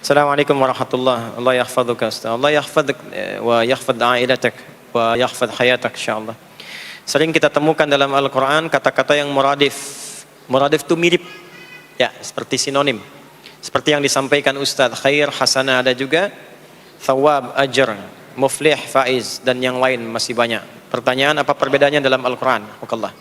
Assalamualaikum warahmatullahi. Allah yahfaduka Ustaz. Allah yahfadak wa yahfad ailatak wa yahfad hayatak insyaallah. Sering kita temukan dalam Al-Qur'an kata-kata yang muradif. Muradif itu mirip. Ya, seperti sinonim. Seperti yang disampaikan Ustaz, khair, hasanah ada juga, thawab, ajr, muflih, faiz dan yang lain masih banyak. Pertanyaan apa perbedaannya dalam Al-Qur'an? Hukallah.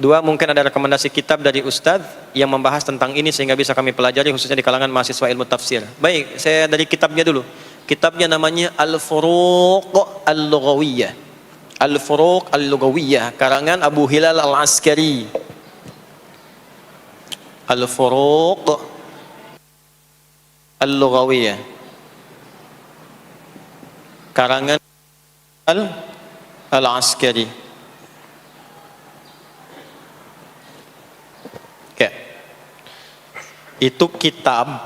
Dua, mungkin ada rekomendasi kitab dari Ustadz yang membahas tentang ini sehingga bisa kami pelajari khususnya di kalangan mahasiswa ilmu tafsir. Baik, saya dari kitabnya dulu. Kitabnya namanya Al-Furuq Al-Lughawiyah. Al-Furuq Al-Lughawiyah karangan Abu Hilal Al-Askari. Al-Furuq Al-Lughawiyah karangan Al-Askari. Itu kitab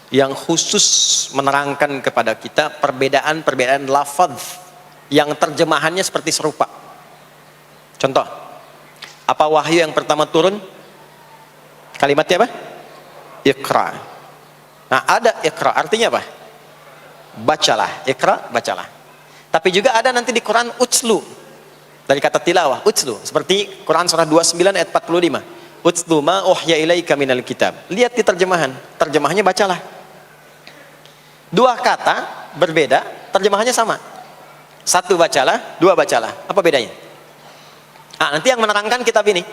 yang khusus menerangkan kepada kita perbedaan-perbedaan lafaz yang terjemahannya seperti serupa. Contoh, apa wahyu yang pertama turun? Kalimatnya apa? Iqra. Nah, ada iqra, artinya apa? Bacalah, iqra, bacalah. Tapi juga ada nanti di Quran utslu, dari kata tilawah, utslu. Seperti Quran surah 29 ayat 45. Utslu ma uhya ilaika minal kitab. Lihat di terjemahan, terjemahannya bacalah. Dua kata berbeda, terjemahannya sama. Satu bacalah, dua bacalah. Apa bedanya? Nanti yang menerangkan kitab ini.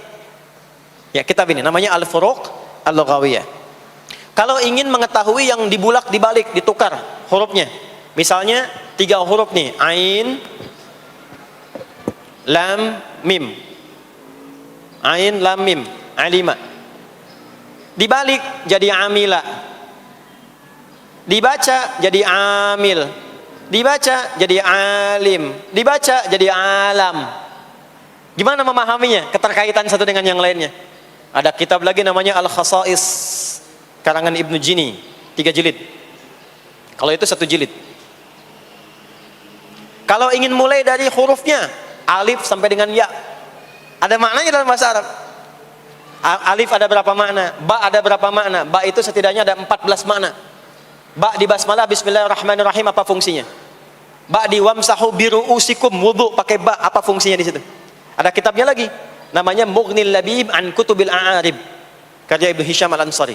Ya, kitab ini namanya Al-Furuq Al-Lughawiyah. Kalau ingin mengetahui yang dibulak dibalik, ditukar hurufnya. Misalnya 3 huruf nih, ain, lam, mim. Ain, lam, mim. Alima. Dibalik jadi amila. Dibaca jadi amil. Dibaca jadi alim. Dibaca jadi alam. Gimana memahaminya? Keterkaitan satu dengan yang lainnya. Ada kitab lagi namanya Al-Khasa'is karangan Ibnu Jini, 3 jilid. Kalau itu 1 jilid. Kalau ingin mulai dari hurufnya alif sampai dengan ya, ada maknanya dalam bahasa Arab. Alif ada berapa makna? Ba ada berapa makna? Ba itu setidaknya ada 14 makna. Ba di basmalah bismillahirrahmanirrahim apa fungsinya? Ba di wamsahu biru'usikum wudu pakai ba apa fungsinya di situ? Ada kitabnya lagi namanya Mughnil Labib an Kutubil A'arib karya Ibnu Hisham Al-Ansari.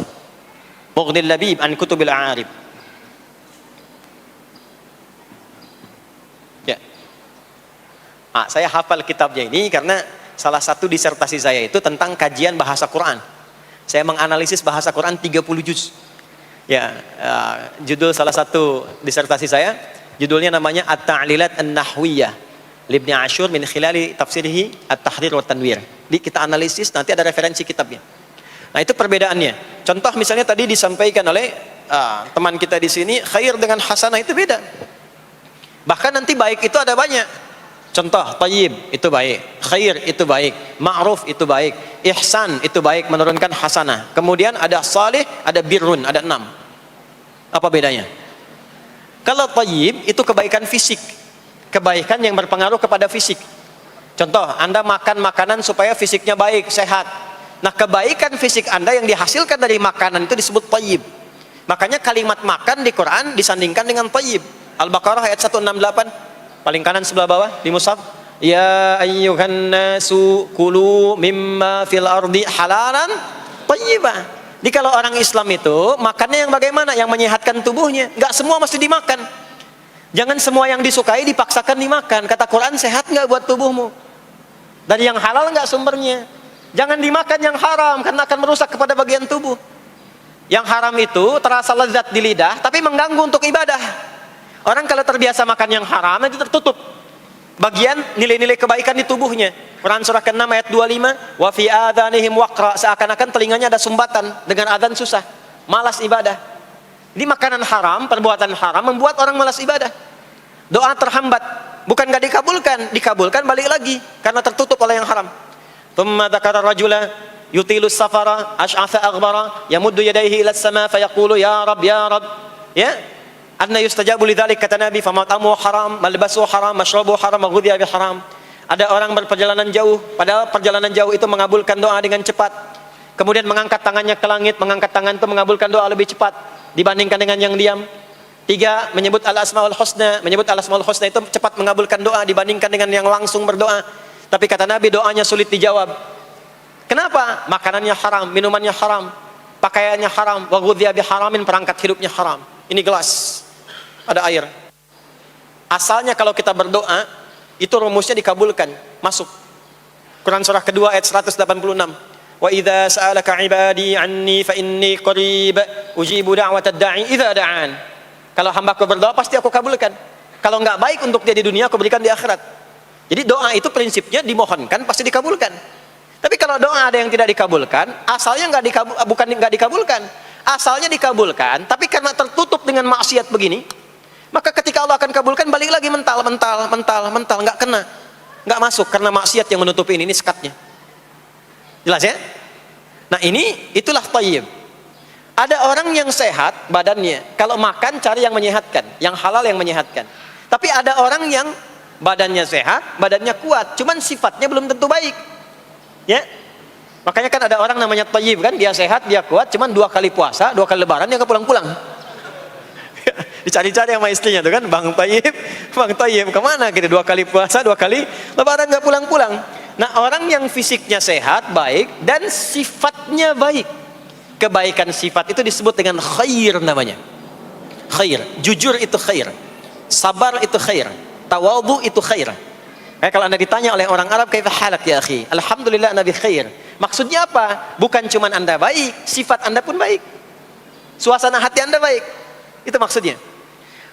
Mughnil Labib an Kutubil A'arib. Ya. Saya hafal kitabnya ini karena salah satu disertasi saya itu tentang kajian bahasa Quran. Saya menganalisis bahasa Quran 30 juz. Ya, judul salah satu disertasi saya, judulnya namanya At-Ta'lilat An-Nahwiyah Libni Ashur min khilali tafsirihi At-Tahrir wa Tanwir. Jadi kita analisis, nanti ada referensi kitabnya. Nah, itu perbedaannya. Contoh misalnya tadi disampaikan oleh teman kita di sini, khair dengan hasanah itu beda. Bahkan nanti baik itu ada banyak. Contoh, tayyib itu baik, khair itu baik, ma'ruf itu baik, ihsan itu baik, menurunkan hasanah. Kemudian ada salih, ada birrun, ada 6. Apa bedanya? Kalau tayyib itu kebaikan fisik, kebaikan yang berpengaruh kepada fisik. Contoh, Anda makan makanan supaya fisiknya baik, sehat. Nah, kebaikan fisik Anda yang dihasilkan dari makanan itu disebut tayyib. Makanya kalimat makan di Quran disandingkan dengan tayyib. Al-Baqarah ayat 168. Paling kanan sebelah bawah di mushaf, ya ayyuhan nasu kulu mimma fil ardi halalan thayyibah. Jadi kalau orang Islam itu makannya yang bagaimana? Yang menyehatkan tubuhnya. Enggak semua mesti dimakan. Jangan semua yang disukai dipaksakan dimakan. Kata Quran, sehat enggak buat tubuhmu? Dari yang halal enggak sumbernya? Jangan dimakan yang haram karena akan merusak kepada bagian tubuh. Yang haram itu terasa lezat di lidah tapi mengganggu untuk ibadah. Orang kalau terbiasa makan yang haram itu tertutup bagian nilai-nilai kebaikan di tubuhnya. Quran surah ke-6 ayat 25, wa fi adhanihim waqra, seakan-akan telinganya ada sumbatan, dengan adzan susah, malas ibadah. Ini makanan haram, perbuatan haram membuat orang malas ibadah. Doa terhambat, bukan gak dikabulkan, dikabulkan balik lagi karena tertutup oleh yang haram. Thumma dzakara rajula yutilus safara ash'atha aghbara yamuddu yadayhi ila as-sama fayaqulu ya rab ya rab. Ya, anna yustajabu lidzalik, kata Nabi, famatamu haram, malbasu haram, mashrabu haram, maghudhiya bi haram. Ada orang berperjalanan jauh, padahal perjalanan jauh itu mengabulkan doa dengan cepat. Kemudian mengangkat tangannya ke langit, mengangkat tangan itu mengabulkan doa lebih cepat dibandingkan dengan yang diam. 3, menyebut al-asmaul husna, menyebut al-asmaul husna itu cepat mengabulkan doa dibandingkan dengan yang langsung berdoa. Tapi kata Nabi, doanya sulit dijawab. Kenapa? Makanannya haram, minumannya haram, pakaiannya haram, wa ghudhiya biharamin, perangkat hidupnya haram. Ini gelas, ada air. Asalnya kalau kita berdoa, itu rumusnya dikabulkan, masuk. Quran surah kedua ayat 186. Wa idza sa'alaka 'ibadi 'anni fa inni qarib ujibu da'watad da'i idza da'an. Kalau hambaku berdoa pasti aku kabulkan. Kalau enggak baik untuk dia di dunia, aku berikan di akhirat. Jadi doa itu prinsipnya dimohonkan pasti dikabulkan. Tapi kalau doa ada yang tidak dikabulkan, asalnya bukan enggak dikabulkan. Asalnya dikabulkan, tapi karena tertutup dengan maksiat begini, maka ketika Allah akan kabulkan balik lagi mental, enggak kena. Enggak masuk karena maksiat yang menutupi ini sekatnya. Jelas ya? Nah, itulah thayyib. Ada orang yang sehat badannya, kalau makan cari yang menyehatkan, yang halal yang menyehatkan. Tapi ada orang yang badannya sehat, badannya kuat, cuman sifatnya belum tentu baik. Ya? Makanya kan ada orang namanya thayyib kan, dia sehat, dia kuat, cuman 2 kali puasa, 2 kali lebaran dia nggak pulang-pulang. Dicari-cari sama istrinya tuh kan, Bang Thayyib, kemana gitu, 2 kali puasa, 2 kali lebaran nggak pulang-pulang. Nah, orang yang fisiknya sehat, baik, dan sifatnya baik. Kebaikan sifat itu disebut dengan khair namanya. Khair, jujur itu khair, sabar itu khair, tawadhu itu khair. Kalau Anda ditanya oleh orang Arab, kaifa halak ya akhi? Alhamdulillah Nabi khair. Maksudnya apa? Bukan cuma Anda baik, sifat Anda pun baik. Suasana hati Anda baik. Itu maksudnya.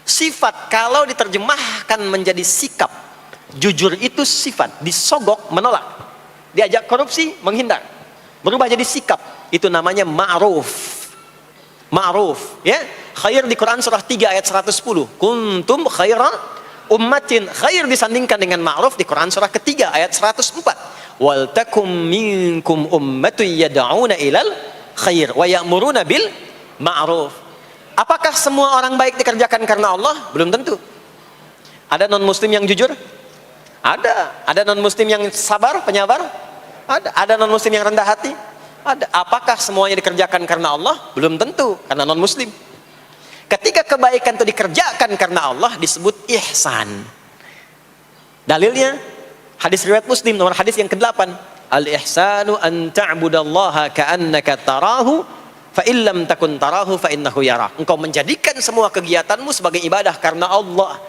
Sifat kalau diterjemahkan menjadi sikap, jujur itu sifat, disogok menolak, diajak korupsi menghindar, berubah jadi sikap. Itu namanya ma'ruf. Ma'ruf, ya. Khair di Quran surah 3 ayat 110. Kuntum khaira ummatin. Khair disandingkan dengan ma'ruf di Quran surah ketiga ayat 104. Wal takum minkum ummatun yad'una ilal khair wa ya'muruna bil ma'ruf. Apakah semua orang baik dikerjakan karena Allah? Belum tentu. Ada non muslim yang jujur? Ada non muslim yang sabar, penyabar? Ada non muslim yang rendah hati? Ada. Apakah semuanya dikerjakan karena Allah? Belum tentu, karena non muslim. Ketika kebaikan itu dikerjakan karena Allah disebut ihsan. Dalilnya hadis riwayat Muslim nomor hadis yang ke-8. Al-ihsanu an ta'budallaha ka'annaka tarahu fa illam takun tarahu fa innahu yarah. Engkau menjadikan semua kegiatanmu sebagai ibadah karena Allah.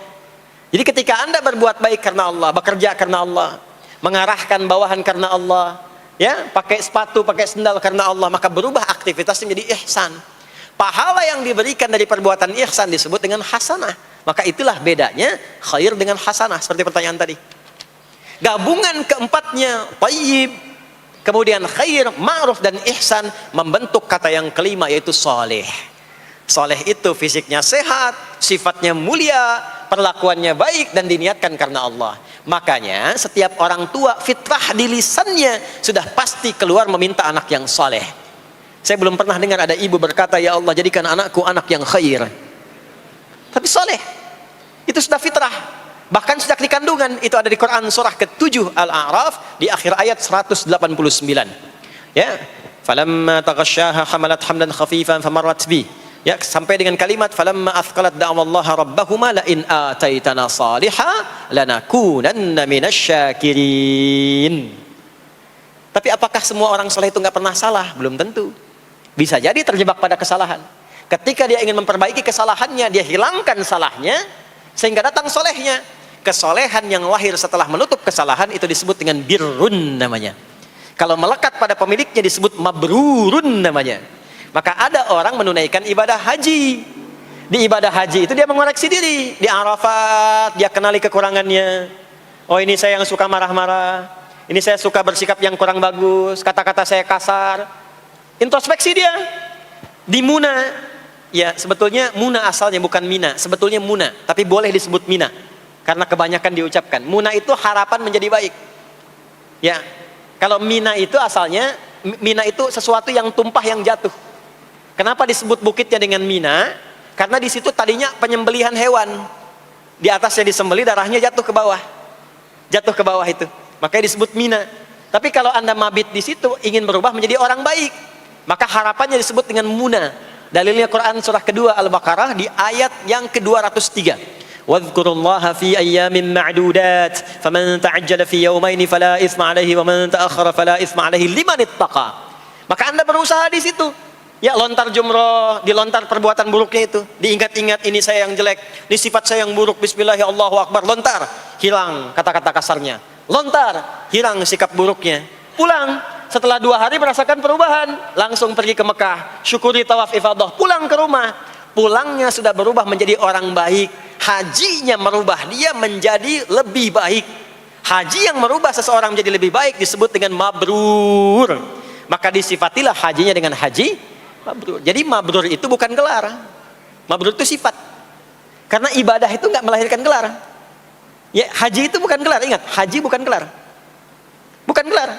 Jadi ketika Anda berbuat baik karena Allah, bekerja karena Allah, mengarahkan bawahan karena Allah, ya, pakai sepatu, pakai sendal karena Allah, maka berubah aktivitasnya menjadi ihsan. Pahala yang diberikan dari perbuatan ihsan disebut dengan hasanah. Maka itulah bedanya khair dengan hasanah, seperti pertanyaan tadi. Gabungan keempatnya, thayyib, kemudian khair, ma'ruf dan ihsan membentuk kata yang kelima, yaitu saleh. Saleh itu fisiknya sehat, sifatnya mulia, perlakuannya baik dan diniatkan karena Allah. Makanya setiap orang tua fitrah di lisannya sudah pasti keluar meminta anak yang saleh. Saya belum pernah dengar ada ibu berkata, ya Allah jadikan anakku anak yang khair. Tapi saleh itu sudah fitrah. Bahkan sejak di kandungan itu ada di Quran surah ke-7 Al-A'raf di akhir ayat 189. Ya, falamma taghasyaha hamalat hamlan khafifan famarrat bi. Ya, sampai dengan kalimat falamma athqalat da'wallaha rabbahuma la in ataitana salihah lanakunanna minasyakirin. Tapi apakah semua orang saleh itu nggak pernah salah? Belum tentu. Bisa jadi terjebak pada kesalahan. Ketika dia ingin memperbaiki kesalahannya, dia hilangkan salahnya sehingga datang solehnya. Kesolehan yang lahir setelah menutup kesalahan itu disebut dengan birrun namanya. Kalau melekat pada pemiliknya disebut mabrurun namanya. Maka ada orang menunaikan ibadah haji. Di ibadah haji itu dia mengoreksi diri. Di Arafat dia kenali kekurangannya. Oh, ini saya yang suka marah-marah. Ini saya suka bersikap yang kurang bagus. Kata-kata saya kasar. Introspeksi dia. Di Muna, ya sebetulnya Muna asalnya bukan Mina. Sebetulnya Muna, tapi boleh disebut Mina. Karena kebanyakan diucapkan. Muna itu harapan menjadi baik. Ya, kalau Mina itu asalnya, Mina itu sesuatu yang tumpah yang jatuh. Kenapa disebut bukitnya dengan Mina? Karena di situ tadinya penyembelihan hewan. Di atasnya disembelih, darahnya jatuh ke bawah. Jatuh ke bawah itu. Makanya disebut Mina. Tapi kalau Anda mabit di situ, ingin berubah menjadi orang baik, maka harapannya disebut dengan muna. Dalilnya Quran surah kedua Al-Baqarah di ayat yang ke-203. Wadhkurullaha fi ayyamin ma'dudat faman ta'ajjala fi yawmaini fala itsma 'alaihi wa man ta'akhkhara fala itsma 'alaihi liman ittaqa. Maka Anda berusaha di situ. Ya, lontar jumroh, dilontar perbuatan buruknya itu. Diingat-ingat, ini saya yang jelek, ini sifat saya yang buruk, bismillah, Allahu akbar, lontar, hilang kata-kata kasarnya. Lontar, hilang sikap buruknya. Pulang, setelah 2 hari merasakan perubahan, langsung pergi ke Mekah, syukuri tawaf ifadah, pulang ke rumah. Pulangnya sudah berubah menjadi orang baik. Hajinya merubah dia menjadi lebih baik. Haji yang merubah seseorang menjadi lebih baik disebut dengan mabrur. Maka disifatilah hajinya dengan haji mabrur. Jadi mabrur itu bukan gelar. Mabrur itu sifat. Karena ibadah itu nggak melahirkan gelar. Ya, haji itu bukan gelar. Ingat, haji bukan gelar. Bukan gelar.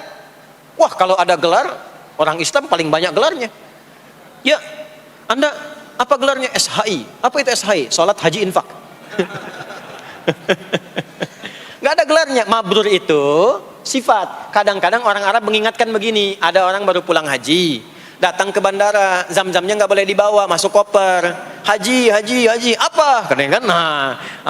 Wah, kalau ada gelar, orang Islam paling banyak gelarnya. Ya, Anda apa gelarnya? SHI. Apa itu SHI? Salat haji infak. Nggak ada gelarnya. Mabrur itu sifat. Kadang-kadang orang Arab mengingatkan begini, ada orang baru pulang haji, datang ke bandara, zam-zamnya nggak boleh dibawa, masuk koper. Haji, haji, haji, apa? Kadang-kadang,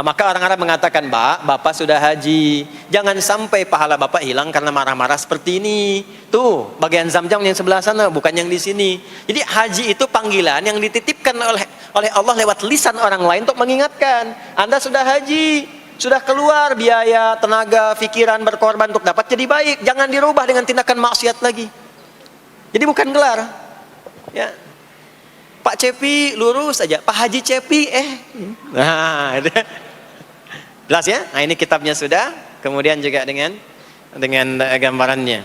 maka orang Arab mengatakan, Bapak sudah haji, jangan sampai pahala Bapak hilang karena marah-marah seperti ini. Tuh, bagian zam-zam yang sebelah sana, bukan yang di sini. Jadi haji itu panggilan yang dititipkan oleh Allah lewat lisan orang lain untuk mengingatkan, Anda sudah haji, sudah keluar biaya, tenaga, pikiran, berkorban untuk dapat jadi baik. Jangan dirubah dengan tindakan maksiat lagi. Jadi bukan gelar. Ya. Pak Cepi lurus saja, Pak Haji Cepi nah, itu. Jelas ya? Nah, ini kitabnya sudah, kemudian juga dengan gambarannya.